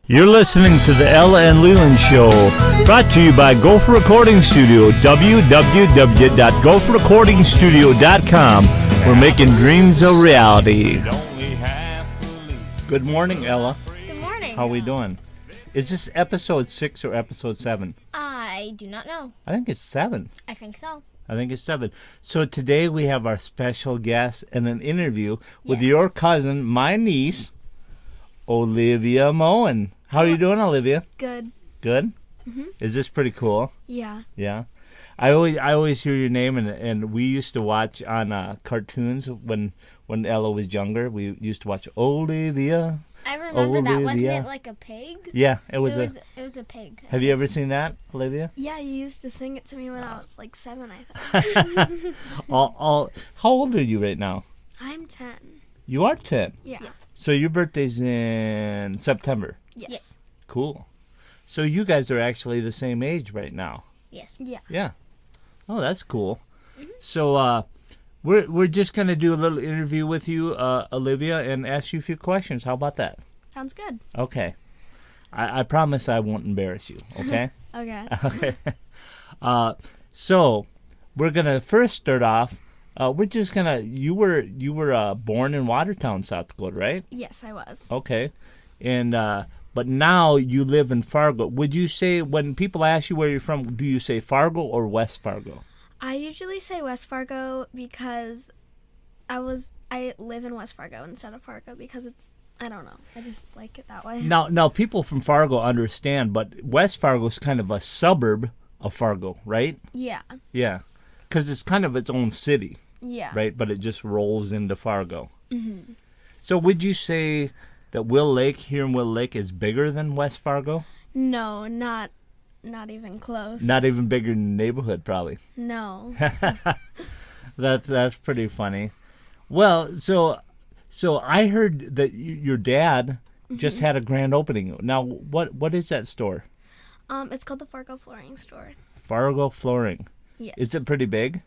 You're listening to the Ella and Leland Show, brought to you by Gopher Recording Studio, www.gopherrecordingstudio.com. We're making dreams a reality. Good morning, Ella. Good morning. How are we doing? Is this episode 6 or episode 7? I do not know. I think it's 7. I think so. I think it's 7. So today we have our special guest and an interview with Yes. your cousin, my niece, Olivia Moen. How are you doing, Olivia? Good. Good? Mm-hmm. Is this pretty cool? Yeah. Yeah. I always hear your name, and we used to watch on cartoons when Ella was younger. We used to watch Olivia. I remember that. Wasn't Olivia. it like a pig? Yeah, it It was was a pig. Have you ever seen that, Olivia? Yeah, you used to sing it to me when I was like 7, I think. How old are you right now? I'm 10. You are 10. Yeah. Yes. So your birthday's in September. Yes. Yes. Cool. So you guys are actually the same age right now. Yes. Yeah. Yeah. Oh, that's cool. So we're just gonna do a little interview with you, Olivia, and ask you a few questions. How about that? Sounds good. Okay. I promise I won't embarrass you. Okay. Okay. Okay. So we're gonna first start off. We're just gonna. You were born in Watertown, South Dakota, right? Yes, I was. Okay. And but now you live in Fargo. Would you say, when people ask you where you're from, do you say Fargo or West Fargo? I usually say West Fargo because I live in West Fargo instead of Fargo because I don't know. I just like it that way. Now people from Fargo understand, but West Fargo is kind of a suburb of Fargo, right? Yeah. Yeah, because it's kind of its own city, Yeah. right? But it just rolls into Fargo. Mm-hmm. So would you say that Will Lake here in Will Lake is bigger than West Fargo? No, not even close. Not even bigger than the neighborhood, probably. No. That's pretty funny. Well, so I heard that your dad just had a grand opening. Now, what is that store? It's called the Fargo Flooring Store. Fargo Flooring. Yes. Is it pretty big?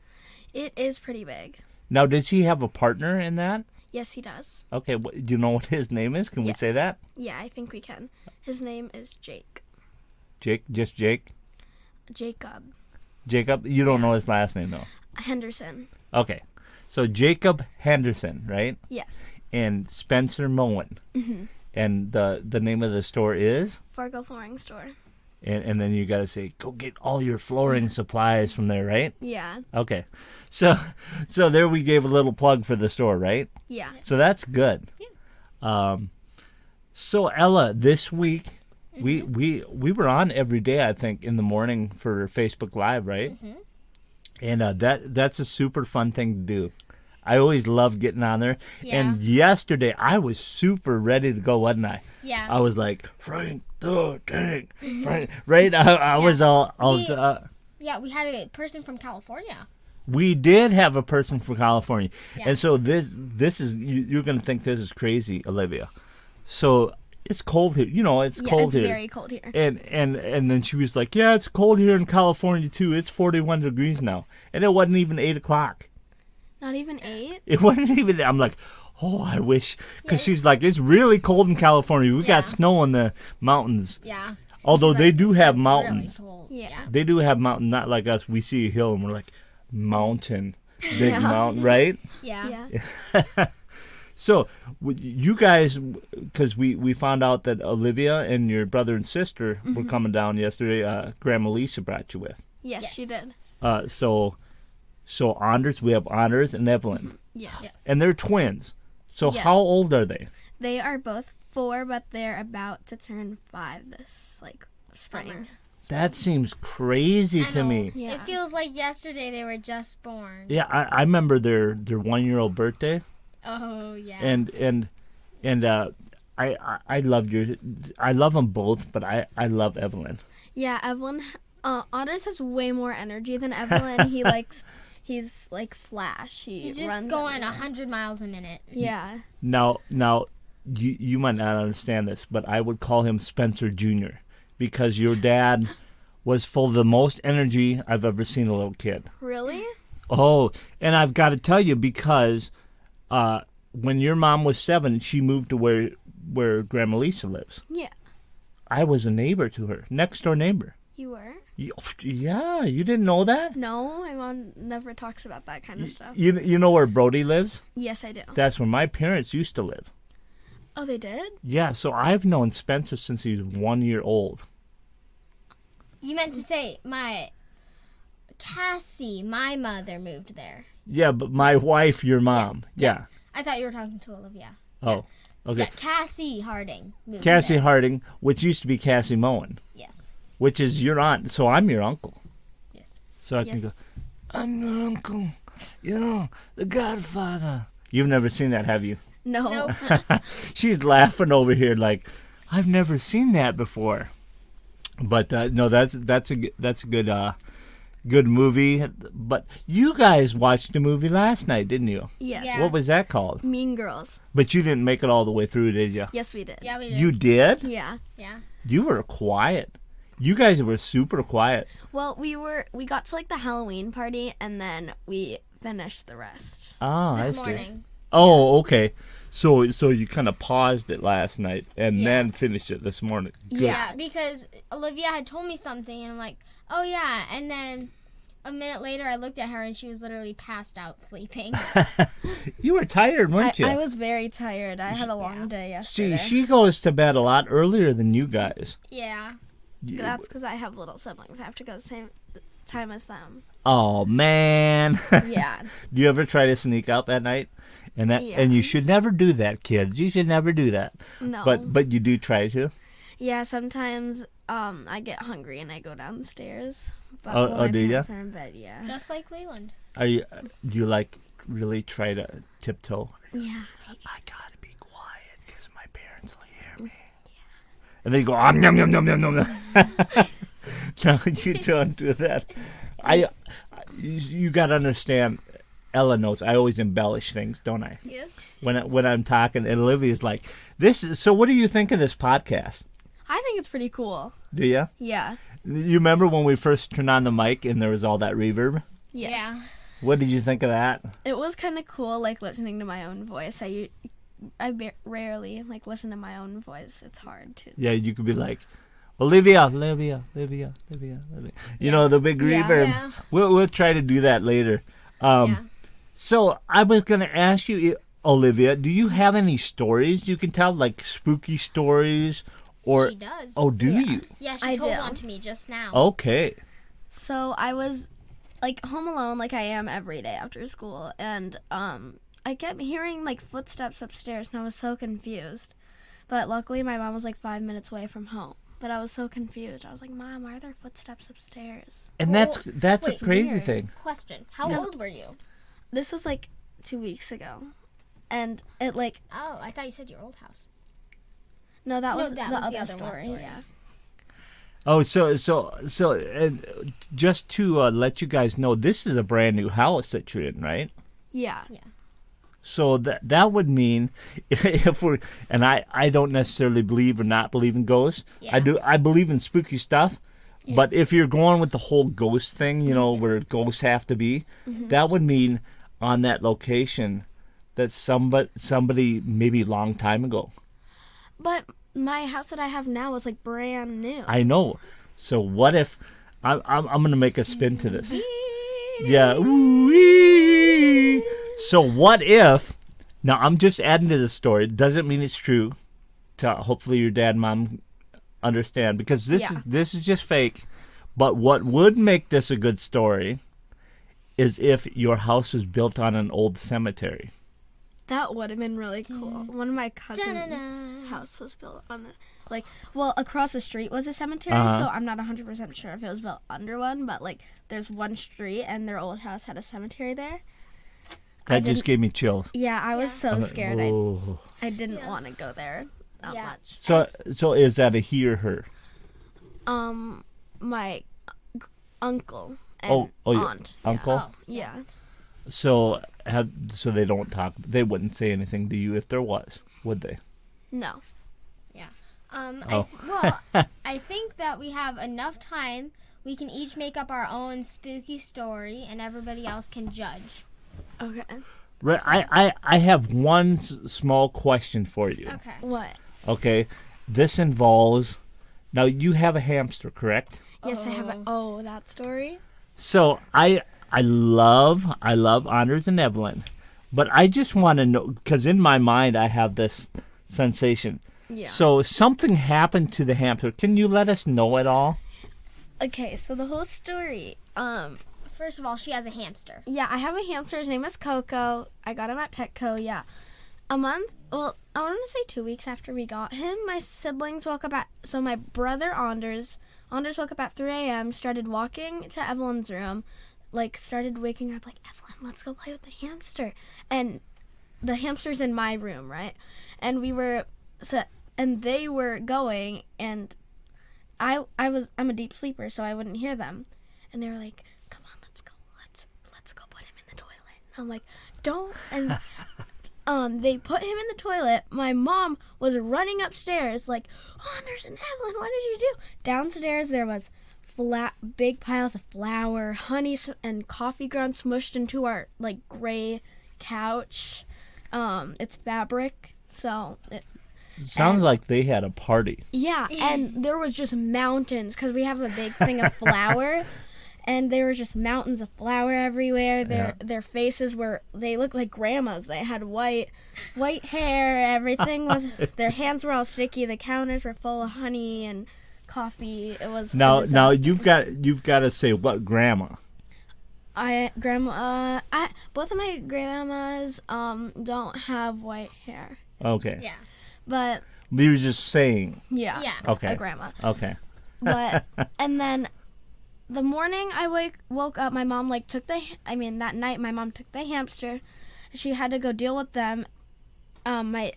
It is pretty big. Now, does he have a partner in that? Yes, he does. Okay, do you know what his name is? Can we say Yes. that? Yeah, I think we can. His name is Jake. Jake? Just Jake? Jacob Jacob? You don't know his last name, though. Henderson. Okay. So Jacob Henderson, right? Yes. And Spencer Moen. Mm-hmm. And the name of the store is? Fargo Flooring Store. And then you got to say, go get all your flooring supplies from there, right? Yeah. Okay. So there we gave a little plug for the store, right? Yeah. So that's good. Yeah. So Ella, this week we were on every day, I think, in the morning for Facebook Live, right? Mm-hmm. And that's a super fun thing to do. I always love getting on there. Yeah. And yesterday I was super ready to go, wasn't I? Yeah. I was like, Frank the Tank, Frank, right? I was all Yeah, we had a person from California. we did have a person from California. Yeah. And so this is, you're going to think this is crazy, Olivia. So it's cold here. You know, it's cold it's here. very cold here. And then she was like, yeah, it's cold here in California too. It's 41 degrees now. And it wasn't even 8 o'clock. Not even 8? It wasn't even, I'm like, oh, I wish. Because she's like, it's really cold in California. We got Yeah. snow in the mountains. Yeah. Although She's they like, do it's, have like, mountains. Really cold. Yeah. They do have mountains, not like us. We see a hill and we're like, mountain. Big Yeah. mountain, right? Yeah. Yeah. So, you guys, because we found out that Olivia and your brother and sister were coming down yesterday. Grandma Lisa brought you with. Yes, Yes. she did. So Anders, we have Anders and Evelyn, Yes. Yeah. and they're twins. So Yeah. how old are they? They are both 4, but they're about to turn 5 this spring. Summer. That seems crazy I to know. me. Yeah. It feels like yesterday they were just born. Yeah, I remember their 1-year-old birthday, Oh, yeah. and I loved I love them both, but I love Evelyn. Yeah, Evelyn. Anders has way more energy than Evelyn. He's like Flash. He's He just runs going everywhere. 100 miles a minute. Yeah. Now you might not understand this, but I would call him Spencer Jr. because your dad was full of the most energy I've ever seen a little kid. Really? Oh, and I've got to tell you, because when your mom was 7, she moved to where Grandma Lisa lives. Yeah. I was a neighbor to her, next door neighbor. You were? Yeah, you didn't know that? No, my mom never talks about that kind of stuff. You know where Brody lives? Yes, I do. That's where my parents used to live. Oh, they did? Yeah, so I've known Spencer since he was 1 year old. You meant to say Cassie, my mother, moved there. Yeah, but my wife, your mom. Yeah. I thought you were talking to Olivia. Oh, okay. Yeah, Cassie Harding moved Cassie there. Harding, which used to be Cassie Moen, Yes. which is your aunt. So I'm your uncle. Yes. So I can Yes. go, I'm your uncle, the Godfather. You've never seen that, have you? No. Nope. She's laughing over here like, I've never seen that before. But no, that's a good movie. But you guys watched a movie last night, didn't you? Yes. Yeah. What was that called? Mean Girls. But you didn't make it all the way through, did you? Yes, we did. Yeah, we did. You did? Yeah. Yeah. You were quiet. You guys were super quiet. Well, we got to like the Halloween party and then we finished the rest. Oh, I This see. morning. Oh, okay. So you kind of paused it last night and Yeah. then finished it this morning. Good. Yeah, because Olivia had told me something, and I'm like, oh, yeah. And then a minute later, I looked at her, and she was literally passed out sleeping. You were tired, weren't you? I was very tired. I had a long day yesterday. She goes to bed a lot earlier than you guys. Yeah. That's because I have little siblings. I have to go the same time as them. Oh man. Yeah. Do you ever try to sneak up at night? And Yeah. you should never do that, kids. You should never do that. No. But you do try to. Yeah, sometimes I get hungry and I go downstairs. But Oh, when my do ya? parents are in bed, yeah. Just like Leland. Do you like really try to tiptoe? Yeah. I gotta be quiet because my parents will hear me. And they go, yum, yum, yum, yum, yum. No, you don't do that. You gotta understand, Ella knows I always embellish things, don't I? Yes. When I'm talking, and Olivia's like, so what do you think of this podcast? I think it's pretty cool. Do you? Yeah. You remember when we first turned on the mic and there was all that reverb? Yes. Yeah. What did you think of that? It was kind of cool, like, listening to my own voice. Rarely, like, listen to my own voice. It's hard to. Yeah, you could be like, Olivia. You know, the big Yeah. reverb. Yeah. We'll try to do that later. Yeah. So I was going to ask you, Olivia, do you have any stories you can tell, like spooky stories? Or She does. Oh, do you? Yeah, she I told do. one to me just now. Okay. So I was, like, home alone, like I am every day after school, and I kept hearing, like, footsteps upstairs, and I was so confused. But luckily, my mom was, like, 5 minutes away from home. But I was so confused. I was like, Mom, why are there footsteps upstairs? And Well, that's a wait, crazy weird. thing. Question. How old were you? This was, like, 2 weeks ago. And it, like, Oh, I thought you said your old house. no, that No, was that the was other the other one story. story. Yeah. Oh, so and just to let you guys know, this is a brand new house that you're in, right? Yeah. So that would mean if we're, and I don't necessarily believe or not believe in ghosts. Yeah. I believe in spooky stuff. Yeah. But if you're going with the whole ghost thing, you know, where ghosts have to be, that would mean on that location that somebody maybe a long time ago. But my house that I have now is, like, brand new. I know. So what if I'm going to make a spin to this? Yeah. Ooh-wee. So what if, now I'm just adding to the story. It doesn't mean it's true. To hopefully your dad and mom understand, because this is just fake. But what would make this a good story is if your house was built on an old cemetery. That would have been really cool. One of my cousins' Da-na-na. house was built on across the street was a cemetery, so I'm not 100% sure if it was built under one, but, like, there's one street and their old house had a cemetery there. That just gave me chills. Yeah, I was so I'm like, scared. oh. I didn't want to go there that Yeah. much. So is that a he or her? My uncle and Oh, your aunt. uncle. Oh. Yeah. So they don't talk. They wouldn't say anything to you if there was, would they? No. Oh. I think that we have enough time. We can each make up our own spooky story, and everybody else can judge. Okay. Right. I have one small question for you. Okay. What? Okay, this involves Now, you have a hamster, correct? Yes, I have a... Oh, that story? So, I love Anders and Evelyn, but I just want to know, because in my mind, I have this sensation. Yeah. So, something happened to the hamster. Can you let us know it all? Okay, so the whole story... First of all, she has a hamster. Yeah, I have a hamster. His name is Coco. I got him at Petco, yeah. A month, well, I want to say 2 weeks after we got him, my siblings woke up so my brother Anders woke up at 3 a.m., started walking to Evelyn's room, started waking up Evelyn, let's go play with the hamster. And the hamster's in my room, right? And they were going, and I'm a deep sleeper, so I wouldn't hear them. And they were like, come on, let's go put him in the toilet. And I'm like, don't. And they put him in the toilet. My mom was running upstairs like, Anders and Evelyn, what did you do? Downstairs there was big piles of flour, honey, and coffee grounds smushed into our gray couch. It's fabric, so Sounds like they had a party. Yeah, and there was just mountains because we have a big thing of flour. And there were just mountains of flour everywhere. Their faces they looked like grandmas. They had white hair. Everything was, their hands were all sticky. The counters were full of honey and coffee. It was now you've got to say what grandma. Both of my grandmas don't have white hair. Okay. Yeah. But we were just saying. Yeah. Okay. A grandma. Okay. But and then the morning I woke up, my mom that night my mom took the hamster. She had to go deal with them. My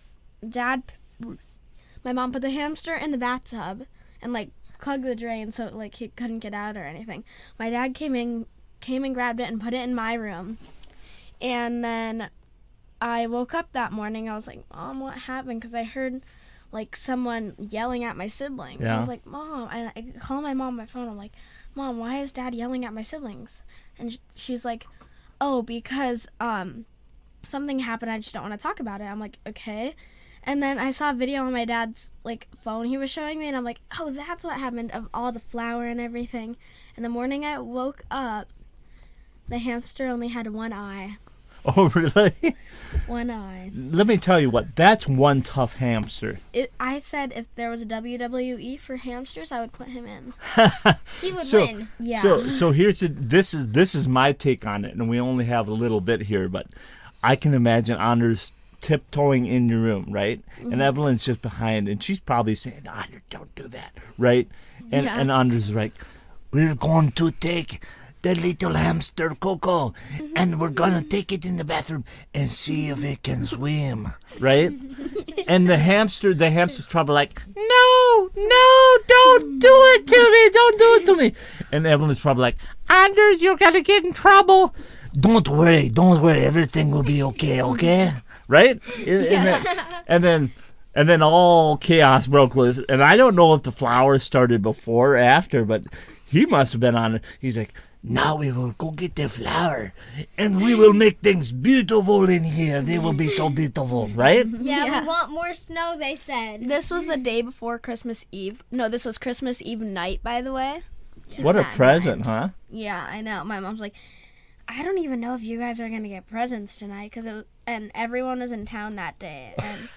mom put the hamster in the bathtub and clogged the drain so he couldn't get out or anything. My dad came and grabbed it and put it in my room. And then I woke up that morning. I was like, Mom, what happened? Because I heard someone yelling at my siblings. Yeah. I was like, Mom, and I called my mom on my phone. I'm like, Mom, why is Dad yelling at my siblings? And she's like, oh, because something happened. I just don't want to talk about it. I'm like, okay. And then I saw a video on my dad's phone he was showing me, and I'm like, oh, that's what happened, of all the flour and everything. And the morning I woke up, the hamster only had one eye. Oh, really? One eye. Let me tell you what, that's one tough hamster. I said if there was a WWE for hamsters, I would put him in. He would win. Yeah. So here's this is my take on it, and we only have a little bit here, but I can imagine Anders tiptoeing in your room, right? Mm-hmm. And Evelyn's just behind, and she's probably saying, Anders, don't do that, right? And Anders is like, we're going to take the little hamster Coco, and we're gonna take it in the bathroom and see if it can swim, right? And the hamster's probably like, no, don't do it to me. And Evelyn's probably like, Anders, you're gonna get in trouble. Don't worry, everything will be okay, right? And then all chaos broke loose. And I don't know if the flower started before or after, but he must have been on it. He's like, now we will go get the flower, and we will make things beautiful in here. They will be so beautiful, right? Yeah, we want more snow, they said. This was the day before Christmas Eve. No, this was Christmas Eve night, by the way. What a present, huh? Yeah, I know. My mom's like, I don't even know if you guys are going to get presents tonight, and everyone was in town that day, and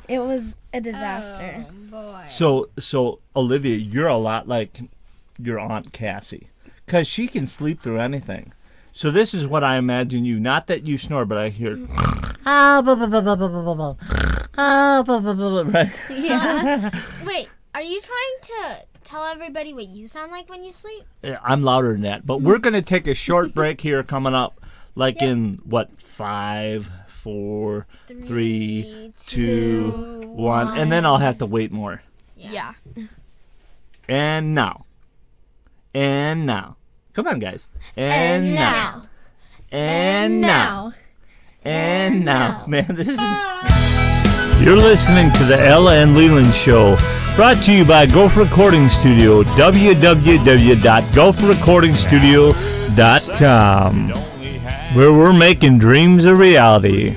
it was a disaster. Oh, boy. So Olivia, you're a lot like your Aunt Cassie. Because she can sleep through anything. So this is what I imagine you. Not that you snore, but I hear... right? Yeah. Wait, are you trying to tell everybody what you sound like when you sleep? I'm louder than that. But we're going to take a short break here coming up. In, 5, 4, 3, 2, 1. And then I'll have to wait more. Yeah. And now. Come on, guys. And now. Man, this is... You're listening to the Ella and Leland Show, brought to you by Gopher Recording Studio, www.gopherrecordingstudio.com, where we're making dreams a reality.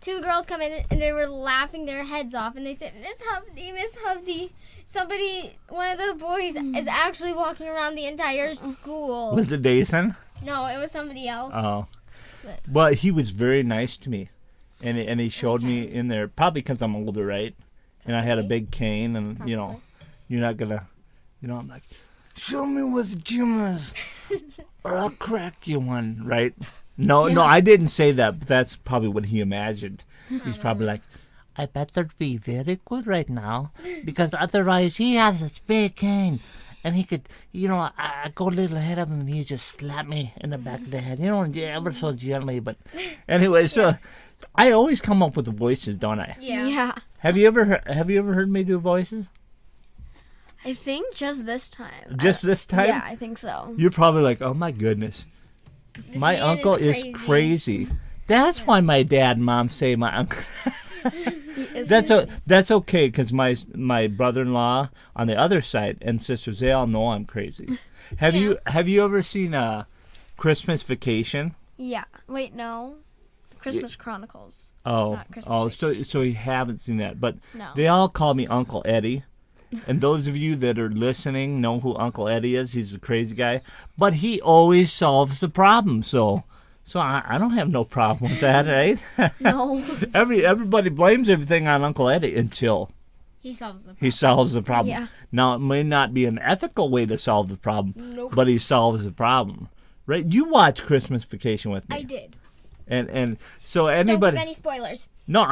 2 girls come in and they were laughing their heads off, and they said, Miss Hovde, one of the boys is actually walking around the entire school. Was it Dason? No, it was somebody else. Oh. Well, he was very nice to me. And he showed me in there, probably because I'm older, right? And I had a big cane, and, you know, you're not going to, you know, I'm like, show me what the gym is, or I'll crack you one, right? No, I didn't say that, but that's probably what he imagined. He's probably like, I better be very good right now, because otherwise he has this big cane. And he could, you know, I go a little ahead of him, and he just slap me in the back of the head, you know, ever so gently. But anyway, so I always come up with the voices, don't I? Yeah. Have you ever heard me do voices? I think just this time. Just this time? Yeah, I think so. You're probably like, oh my goodness, my uncle is crazy. That's why my dad and mom say my uncle. That's okay, because my brother-in-law on the other side and sisters, they all know I'm crazy. Have you ever seen Christmas Vacation? Yeah. Wait, no. Christmas Chronicles. Oh, Not Christmas Vacation. so you haven't seen that, but No. they all call me Uncle Eddie. And those of you that are listening know who Uncle Eddie is. He's a crazy guy, but he always solves the problem. So I don't have no problem with that, right? No. Everybody blames everything on Uncle Eddie until He solves the problem. he solves the problem. Yeah. Now, it may not be an ethical way to solve the problem, Nope. but he solves the problem. Right? You watched Christmas Vacation with me. I did. And so Don't anybody... give any spoilers. No,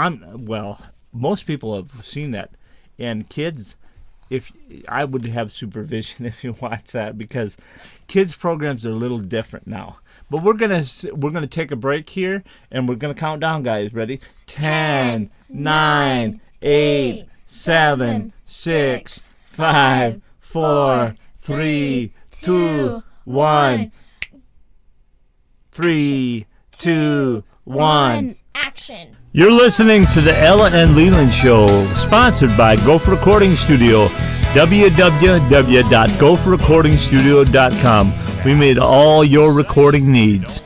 most people have seen that. And kids, if I would have supervision if you watch that, because kids programs are a little different now. But we're gonna take a break here, and we're gonna count down, guys. Ready? 10, 9, 8, 7, 6, 5, 4, 3, 2, 1. 3, 2, 1. Action. You're listening to the Ella and Leland Show, sponsored by Gopher Recording Studio, www.gopherrecordingstudio.com. We made all your recording needs.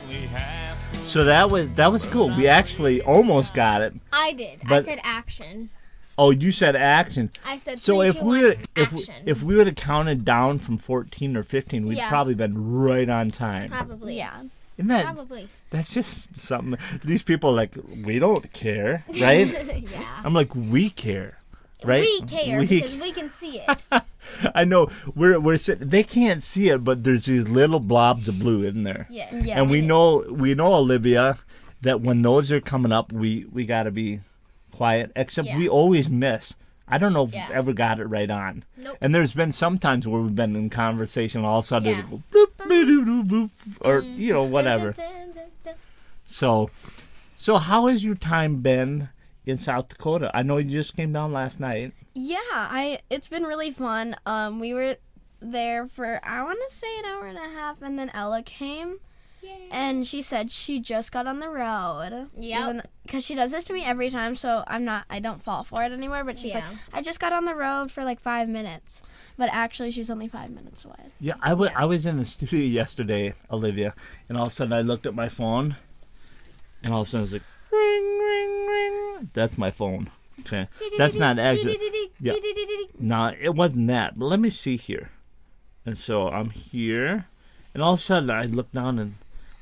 So that was cool. We actually almost got it. I did. I But- said action. Oh, you said action. I said So 3, if 2, we 1, if action. if we would have counted down from 14 or 15, we'd Yeah. probably been right on time. Probably. Yeah. Isn't that? Probably. That's just something. These people are like, we don't care, right? Yeah. I'm like, we care, right? We care because we can see it. I know we're sitting. They can't see it, but there's these little blobs of blue in there. Yes. Yeah. And we know Olivia, that when those are coming up, we got to be quiet. Except Yeah. we always miss. I don't know if Yeah. we've ever got it right on. Nope. And there's been some times where we've been in conversation, all of a sudden Yeah. it'll go boop, boop, boop, boop, boop, or whatever. Dun, dun, dun, dun. So how has your time been in South Dakota? I know you just came down last night. Yeah, it's been really fun. We were there for, I want to say, an hour and a half, and then Ella came, Yay. and she said she just got on the road. Yep. Because she does this to me every time, so I don't fall for it anymore, but she's like, Yeah. I just got on the road for like 5 minutes. But actually, she's only 5 minutes away. Yeah, I was in the studio yesterday, Olivia, and all of a sudden I looked at my phone, and all of a sudden it was like, ring, ring, ring. That's my phone. Okay. That's not actually. Yeah. No, it wasn't that. But let me see here. And so I'm here, and all of a sudden I look down and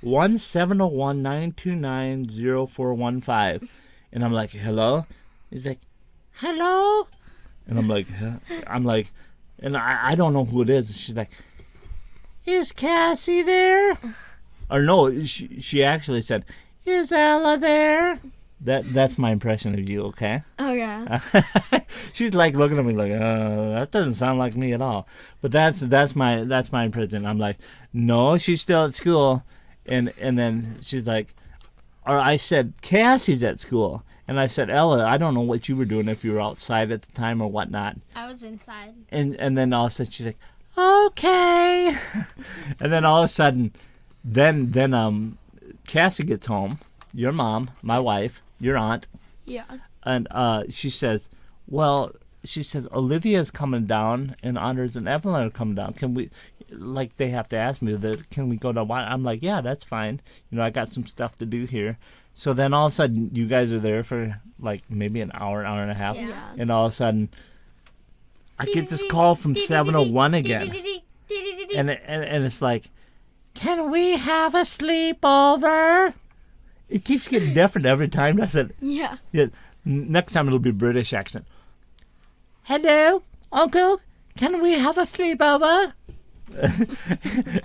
1-701-929-0415, and I'm like, hello? He's like, hello? And I'm like, huh? And I don't know who it is. She's like, is Cassie there? Or no, she actually said, is Ella there? That's my impression of you, okay? Oh, yeah. She's like looking at me like, that doesn't sound like me at all. But that's my impression. I'm like, no, she's still at school. And then she's like, or I said, Cassie's at school. And I said, Ella, I don't know what you were doing, if you were outside at the time or whatnot. I was inside. And then all of a sudden she's like, okay. And then all of a sudden, then Cassie gets home, your mom, my wife, your aunt, Yeah. and she says, Olivia's coming down, and Anders and Evelyn are coming down. like they have to ask me that, can we go to wine? I'm like, yeah, that's fine. I got some stuff to do here. So then all of a sudden, you guys are there for like maybe an hour and a half, and all of a sudden, I get this call from 701 again, and it's like, can we have a sleepover? It keeps getting different every time, doesn't it? Yeah. Next time it'll be British accent. Hello, Uncle. Can we have a sleepover?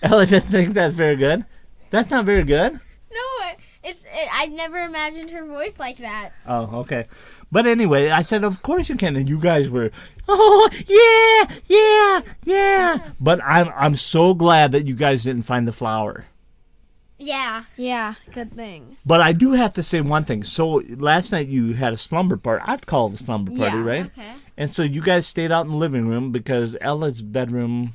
Ella didn't think that's very good. That's not very good. No, I've never imagined her voice like that. Oh, okay. But anyway, I said, of course you can. And you guys were, oh, yeah. But I'm so glad that you guys didn't find the flower. Yeah. Yeah, good thing. But I do have to say one thing. So last night you had a slumber party. I'd call it a slumber party, right? Okay. And so you guys stayed out in the living room because Ella's bedroom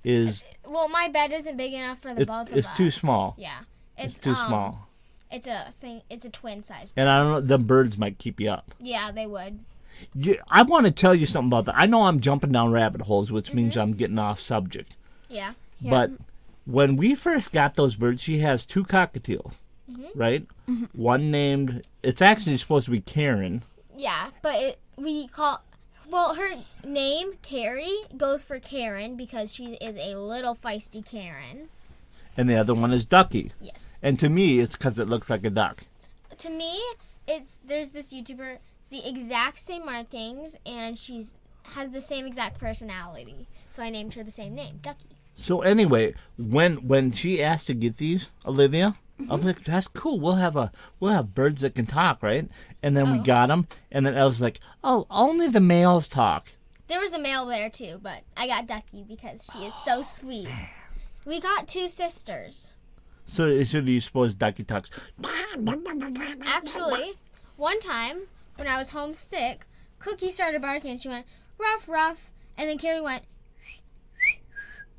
is... Well, my bed isn't big enough for the both of us. It's too small. Yeah. It's too small. It's a twin size. And I don't know, the birds might keep you up. Yeah, they would. Yeah, I want to tell you something about that. I know I'm jumping down rabbit holes, which means I'm getting off subject. Yeah. But when we first got those birds, she has 2 cockatiels, right? One named, it's actually supposed to be Karen. Yeah, but her name, Carrie, goes for Karen because she is a little feisty Karen. And the other one is Ducky. Yes. And to me, it's because it looks like a duck. To me, there's this YouTuber, it's the exact same markings, and has the same exact personality. So I named her the same name, Ducky. So anyway, when she asked to get these, Olivia, I was like, that's cool. We'll have birds that can talk, right? And then we got them, and then Elle's like, oh, only the males talk. There was a male there too, but I got Ducky because she is so sweet. We got 2 sisters. So do you suppose Ducky talks? Actually, one time when I was homesick, Cookie started barking and she went, ruff, ruff, and then Carrie went,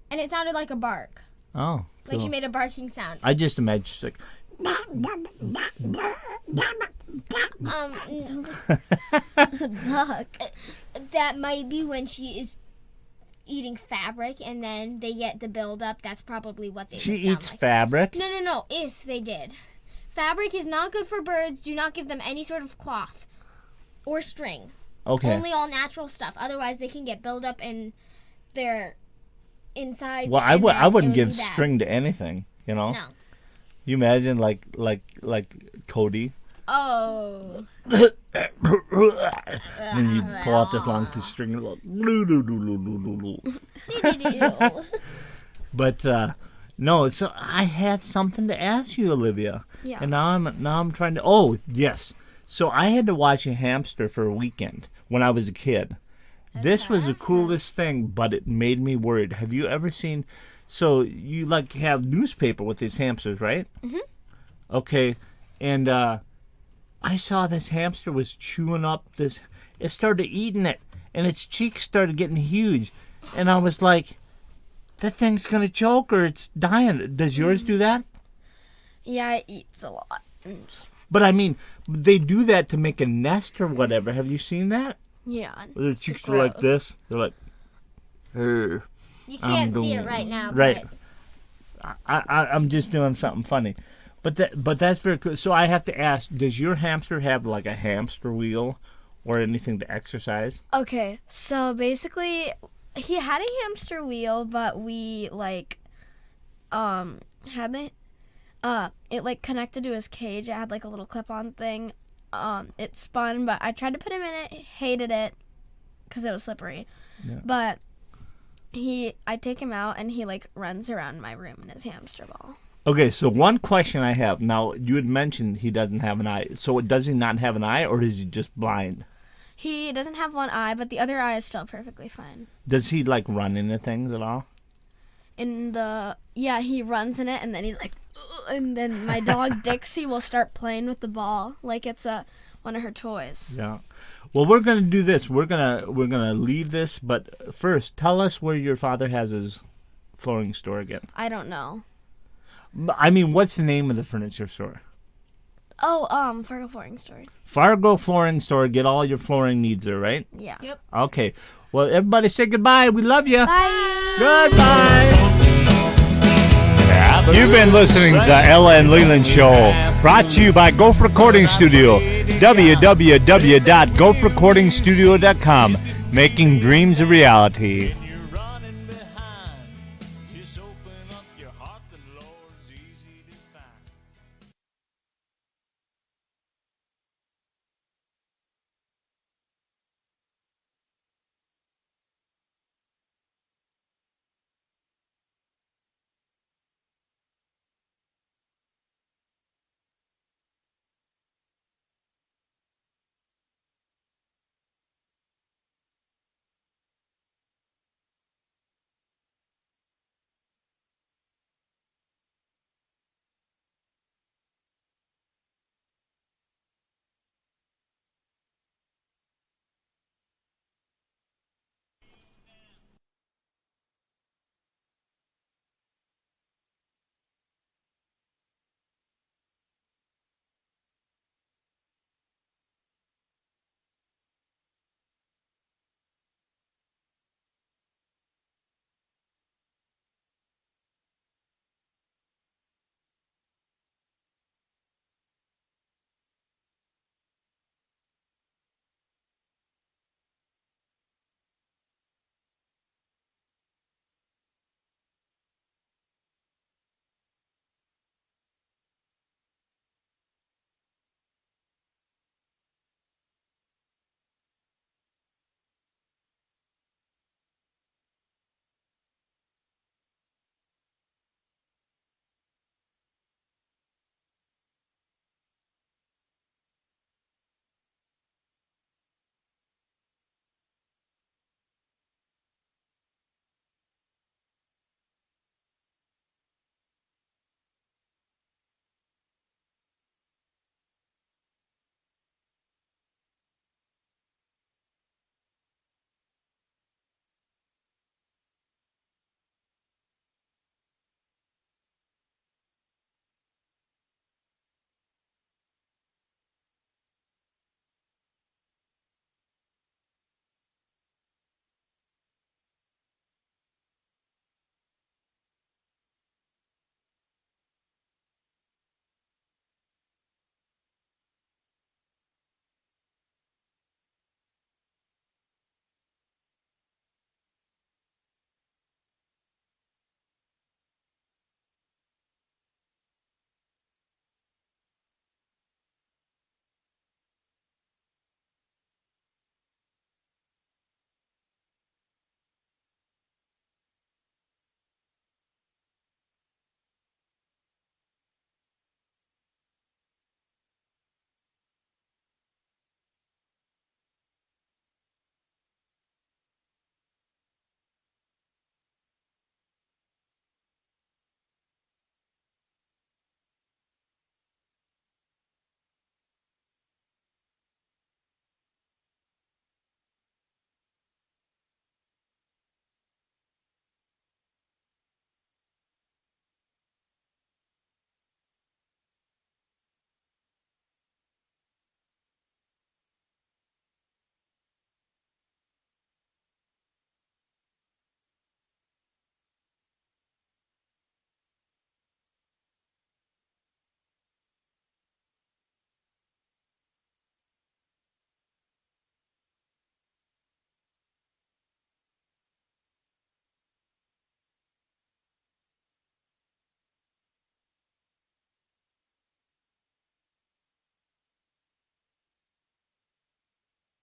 and it sounded like a bark. Oh, cool. Like she made a barking sound. I just imagine she's like... Duck. That might be when she is eating fabric and then they get the buildup. That's probably what they She would sound eats like. fabric? No, if they did. Fabric is not good for birds. Do not give them any sort of cloth or string. Okay. Only all natural stuff. Otherwise, they can get buildup in their insides. Well, I would wouldn't give string to anything, No. You imagine like Cody. Oh. And you pull off this long piece of string and like, but no, so I had something to ask you, Olivia. Yeah. And now I'm trying to. Oh yes. So I had to watch a hamster for a weekend when I was a kid. This was the coolest thing, but it made me worried. Have you ever seen? So you like have newspaper with these hamsters, right? Mm-hmm. Okay, and I saw this hamster was chewing up this. It started eating it, and its cheeks started getting huge, and I was like, "That thing's gonna choke or it's dying." Does yours do that? Yeah, it eats a lot. But I mean, they do that to make a nest or whatever. Have you seen that? Yeah. Their cheeks are like this. They're like, "Hey." You can't see it right now. Right. But I'm just doing something funny. But that's very cool. So I have to ask, does your hamster have like a hamster wheel or anything to exercise? Okay, so basically, he had a hamster wheel, but we had it like connected to his cage. It had like a little clip-on thing. It spun, but I tried to put him in it. Hated it because it was slippery. Yeah. But I take him out and he like runs around my room in his hamster ball. Okay, so one question I have. Now, you had mentioned he doesn't have an eye. So does he not have an eye, or is he just blind? He doesn't have one eye, but the other eye is still perfectly fine. Does he like run into things at all? He runs in it, and then he's like, ugh, and then my dog Dixie will start playing with the ball like it's one of her toys. Yeah. Well, we're gonna do this. We're gonna leave this, but first, tell us where your father has his flooring store again. I don't know. I mean, what's the name of the furniture store? Oh, Fargo Flooring Store. Fargo Flooring Store. Get all your flooring needs there, right? Yeah. Yep. Okay. Well, everybody say goodbye. We love you. Bye. Goodbye. You've been listening to the Ella and Leland Show, brought to you by Gopher Recording Studio, www.gopherrecordingstudio.com, making dreams a reality.